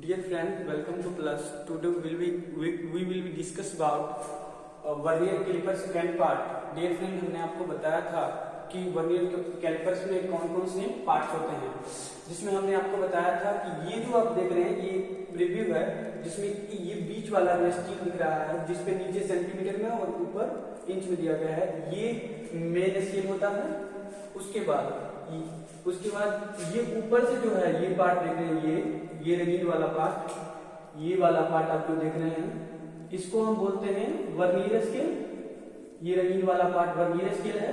Dear friend, welcome to Plus. Today we will be discuss about vernier calliper second part. Dear friend, हमने आपको बताया था कि vernier callipers में कौन कौन से पार्ट्स होते हैं, जिसमें हमने आपको बताया था कि ये जो आप देख रहे हैं ये रिव्यू है, जिसमें ये बीच वाला जो स्टील दिख रहा है जिसपे नीचे सेंटीमीटर में और ऊपर इंच में दिया गया है, ये मेन स्केल होता है. उसके बाद ये ऊपर से जो है ये पार्ट देख रहे हैं, ये रंगीन वाला पार्ट, ये वाला पार्ट आप जो देख रहे हैं इसको हम बोलते हैं वर्नियर स्केल. ये रंगीन वाला पार्ट वर्नियर स्केल है.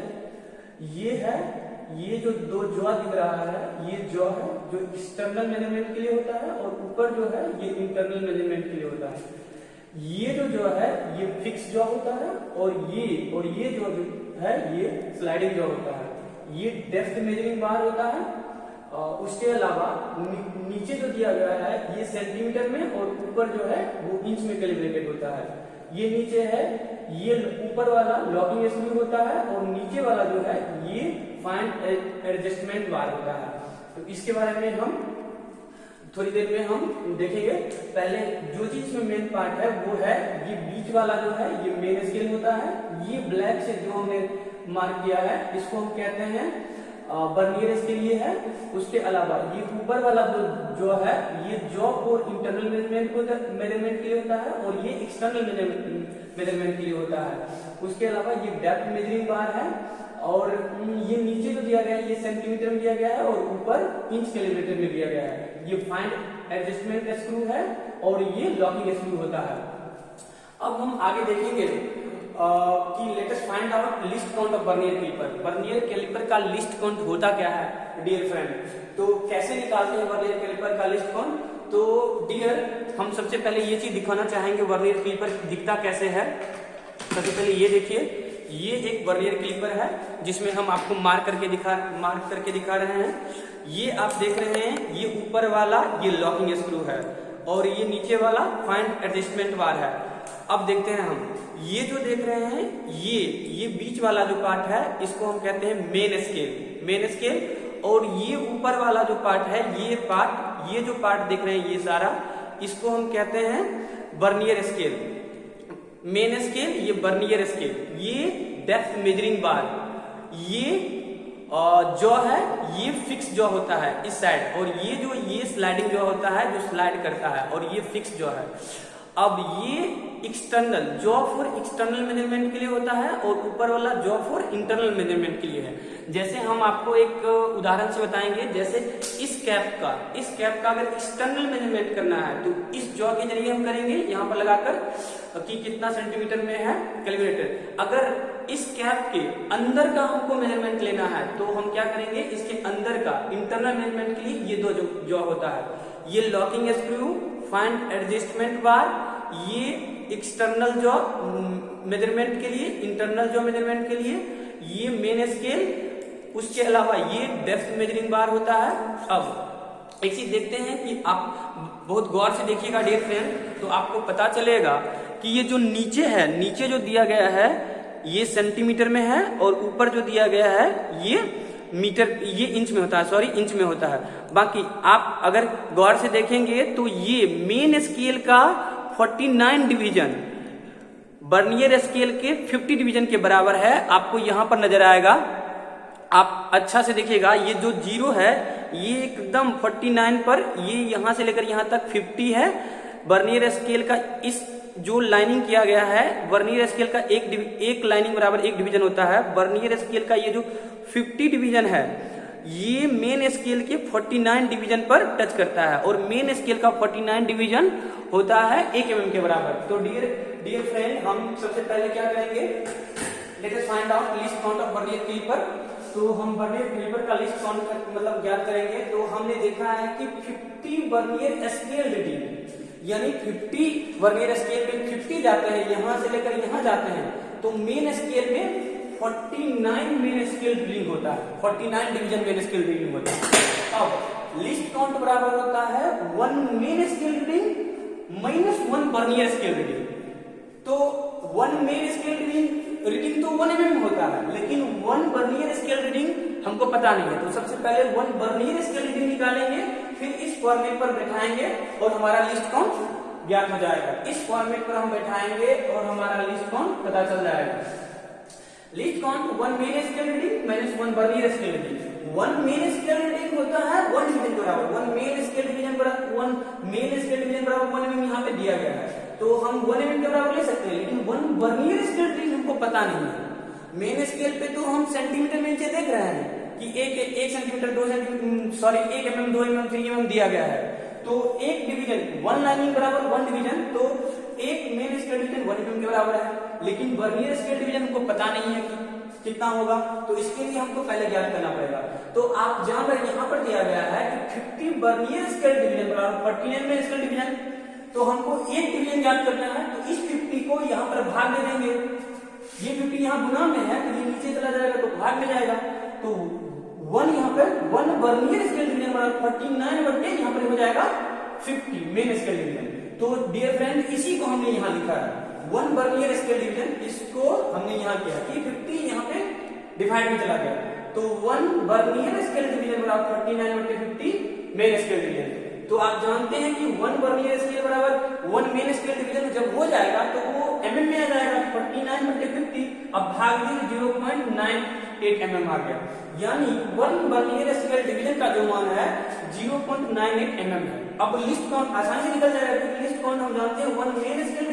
ये जो दो जॉ दिख रहा है ये जॉ है जो एक्सटर्नल मेजरमेंट के लिए होता है और ऊपर जो है ये इंटरनल मेजरमेंट के लिए होता है. ये जो जॉ है ये फिक्स जॉ होता है और ये जो है ये स्लाइडिंग जॉ होता है. ये डेप्थ मेजरिंग बार होता है. उसके अलावा नीचे जो दिया गया है ये सेंटीमीटर में और ऊपर जो है वो इंच में कैलिब्रेटेड होता है. ये नीचे है, ये ऊपर वाला लॉकिंग स्क्रू होता है और नीचे वाला जो है ये फाइन एडजस्टमेंट बार होता है. तो इसके बारे में हम थोड़ी देर में हम देखेंगे. पहले जो चीज में मेन पार्ट है वो है ये बीच वाला जो है ये मेन स्केल होता है. ये ब्लैक से जो हमने मार्क किया है इसको हम कहते हैं वर्नियर स्केल ये है. उसके अलावा ये ऊपर वाला जो है ये जॉ और इंटरनल मेजरमेंट के लिए होता है और ये एक्सटर्नल मेजरमेंट के लिए होता है. उसके अलावा ये डेप्थ मेजरिंग बार है और ये नीचे जो दिया गया है ये सेंटीमीटर में दिया गया है और ऊपर इंच कैलिब्रेटेड में दिया गया है. ये फाइन एडजस्टमेंट स्क्रू है और ये लॉकिंग स्क्रू होता है. अब हम आगे देखेंगे कि let us find out least count of vernier calliper. Vernier calliper का लिस्ट काउंट होता क्या है डियर फ्रेंड? तो कैसे निकालते हैं वर्नियर कैलिपर का लिस्ट काउंट? तो डियर, हम सबसे पहले ये चीज दिखाना चाहेंगे वर्नियर कैलिपर दिखता कैसे है. सबसे पहले ये देखिए, ये एक वर्नियर कैलिपर है जिसमें हम आपको मार्क करके दिखा रहे हैं. ये आप देख रहे हैं ये ऊपर वाला ये लॉकिंग स्क्रू है और ये नीचे वाला फाइन एडजस्टमेंट बार है. अब देखते हैं हम ये जो देख रहे हैं ये बीच वाला जो पार्ट है इसको हम कहते हैं मेन स्केल. और ये ऊपर वाला जो पार्ट है ये जो पार्ट देख रहे हैं ये सारा इसको हम कहते हैं वर्नियर स्केल. मेन स्केल ये वर्नियर स्केल. ये डेप्थ मेजरिंग बार, ये जॉ है ये फिक्स जॉ होता है इस साइड और ये स्लाइडिंग जॉ होता है जो स्लाइड करता है और ये फिक्स जॉ है. अब ये external jaw for external measurement के लिए होता है और ऊपर वाला जॉ फॉर इंटरनल मेजरमेंट के लिए है. जैसे हम आपको एक उदाहरण से बताएंगे, जैसे इस कैप का अगर एक्सटर्नल मेजरमेंट करना है तो इस जॉ के जरिए हम करेंगे यहाँ पर लगाकर कि कितना सेंटीमीटर में है कैलकुलेटेड. अगर इस कैप के अंदर का हमको मेजरमेंट लेना है तो हम क्या करेंगे, इसके अंदर का इंटरनल मेजरमेंट के लिए ये दो जॉ होता है. ये लॉकिंग स्क्रू, फाइन एडजस्टमेंट बार, ये एक्सटर्नल जॉ मेजरमेंट के लिए, इंटरनल जॉ मेजरमेंट के लिए, ये मेन स्केल. उसके अलावा ये डेप्थ मेजरिंग बार होता है. अब एक चीज देखते हैं कि आप बहुत गौर से देखिएगा डियर फ्रेंड, तो आपको पता चलेगा कि ये जो नीचे जो दिया गया है ये सेंटीमीटर में है और ऊपर जो दिया गया है ये इंच में होता है. बाकी आप अगर गौर से देखेंगे तो ये मेन स्केल का 49 डिवीजन वर्नियर स्केल के 50 डिवीजन के बराबर है. आपको यहां पर नजर आएगा, आप अच्छा से देखिएगा. ये जो जीरो है ये एकदम 49 पर, ये यहां से लेकर यहां तक 50 है. वर्नियर स्केल का इस जो लाइनिंग किया गया है, वर्नियर स्केल का एक लाइनिंग बराबर एक डिवीजन होता है. वर्नियर स्केल का ये जो 50 डिवीजन है ये मेन स्केल के 49 डिवीजन पर टच करता है और मेन स्केल का 49 डिवीजन होता है 1 mm के बराबर. तो डियर फ्रेंड, हम सबसे पहले क्या करेंगे, let us find out least count of vernier calliper. तो हम वर्नियर कैलिपर का लिस्ट काउंट मतलब ज्ञात करेंगे. तो हमने देखा है कि 50 वर्नियर स्केल रीडिंग, यानी 50 वर्नियर स्केल में 50 जाते हैं, यहां से लेकर यहां जाते हैं, तो मेन स्केल में 49 मेन स्केल रीडिंग होता है. 49 डिवीजन मेन स्केल रीडिंग होता है. अब लिस्ट काउंट बराबर होता है 1 main scale reading minus 1 vernier scale reading. तो 1 मेन स्केल रीडिंग तो 1 mm होता है, लेकिन 1 वर्नियर स्केल रीडिंग हमको पता नहीं है. तो सबसे पहले 1 वर्नियर स्केल रीडिंग निकालेंगे, फिर इस फॉर्मेट पर बैठाएंगे और हमारा लिस्ट काउंट ज्ञात हो जाएगा। इस फॉर्मेट पर हम बैठाएंगे और हमारा लिस्ट काउंट पता चल जाएगा। List count 1 main scale reading minus 1 vernier scale reading. 1 main scale reading होता है 1 डिवीजन बराबर 1 मेन स्केल डिवीजन बराबर 1 मेन स्केल डिवीजन बराबर 1 mm यहाँ पे दिया गया है, तो हम 1 mm के बराबर ले सकते हैं, लेकिन 1 वर्नियर स्केल रीडिंग हमको पता नहीं है। मेन स्केल पे तो हम सेंटीमीटर में नीचे देख रहे हैं कि 1 centimetre 2 centimetre sorry 1 mm 2 mm 3 mm दिया गया है, तो एक डिवीजन 1 लाइनिंग बराबर 1 डिवीजन, तो एक मेन स्केल डिवीजन 1 mm के बराबर है, लेकिन वर्नियर स्केल डिवीजन हमको पता नहीं है कि कितना होगा, तो इसके लिए हमको पहले ज्ञात करना पड़ेगा। तो आप जान रहे यहाँ पर दिया गया है कि 50 वर्नियर स्केल डिवीजन बराबर 49 मेन स्केल डिवीजन, तो हमको एक डिवीजन ज्ञात करना है, तो इस 50 को यहाँ पर भाग दे देंगे। ये 50 यहाँ गुना में है तो ये नीचे चला जाएगा तो भाग में जाएगा, तो 1 यहाँ पर 1 वर्नियर स्केल डिवीजन बराबर 49 बटे यहाँ पर हो जाएगा 50 मेन स्केल डिवीजन। तो डियर फ्रेंड इसी को हमने यहाँ लिखा है 1 वर्नियर स्केल डिवीजन, इसको हमने यहाँ किया कि 50 यहाँ पे डिवाइड में चला गया, तो 1 वर्नियर स्केल डिवीजन बराबर 49 बटे 50 मेन स्केल डिवीजन। तो आप जानते हैं कि 1 वर्नियर स्केल बराबर 1 मेन स्केल डिवीजन जब हो जाएगा तो वो mm में आ जाएगा, 49 बटे 50, अब भाग दिए 0.98 mm आ गया, यानी 1 वर्नियर स्केल डिवीजन का जो मान है 0.98 mm है। अब लिस्ट काउंट आसानी से निकल जाएगा, क्योंकि लिस्ट काउंट हम जानते हैं 1 main scale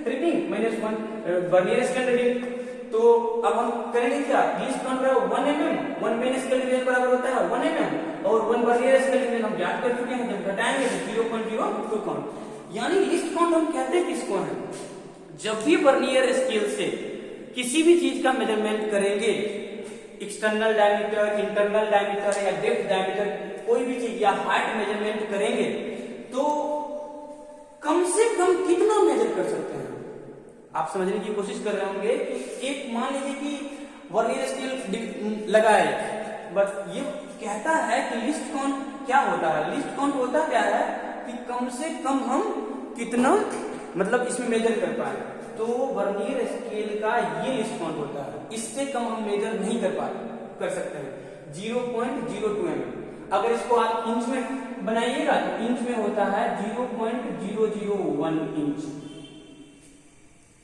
reading minus 1 vernier scale reading. तो अब हम करेंगे क्या, लिस्ट काउंट बराबर 1 mm 1 मेन स्केल डिवीजन बराबर होता है 1 mm और 1 वर्नियर स्केल डिवीजन हम ज्ञात कर चुके हैं, जब घटाएंगे तो 0.02 काउंट, यानी लिस्ट काउंट हम कहते हैं किसको है, जब भी वर्नियर स्केल से किसी भी चीज का मेजरमेंट करेंगे, एक्सटर्नल डायमीटर, इंटरनल डायमीटर या डेप्थ डायमीटर, कोई भी चीज या हाइट मेजरमेंट करेंगे तो कम से कम कितना मेजर कर सकते हैं। आप समझने की कोशिश कर रहे होंगे कि एक मान लीजिए कि वर्नियर स्केल लगाए, बस ये कहता है कि लिस्ट काउंट क्या होता है, लिस्ट काउंट होता क्या है कि कम से कम हम कितना मतलब इसमें मेजर कर पाए, तो वर्नियर स्केल का ये लिस्ट काउंट होता है, इससे कम हम मेजर नहीं कर सकते हैं 0.02 mm। अगर इसको आप इंच में बनाइएगा तो इंच में होता है 0.001 इंच,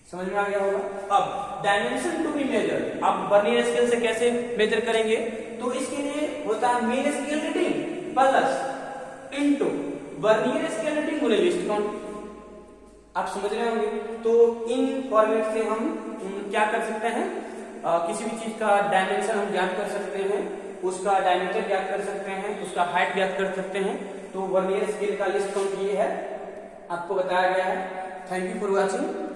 समझ में आ गया होगा। अब डायमेंशन टू बी मेजर, अब वर्नियर स्केल से कैसे मेजर करेंगे, तो इसके लिए होता है main scale reading plus into vernier scale reading गुणे लिस्ट काउंट। आप समझ रहे होंगे, तो इन फॉर्मेट से हम क्या कर सकते हैं, किसी भी चीज का डायमेंशन हम ज्ञात कर सकते हैं, उसका डायमीटर ज्ञात कर सकते हैं, उसका हाइट ज्ञात कर सकते हैं। तो वर्नियर स्केल का लिस्ट काउंट ये है, आपको बताया गया है। Thank you for watching.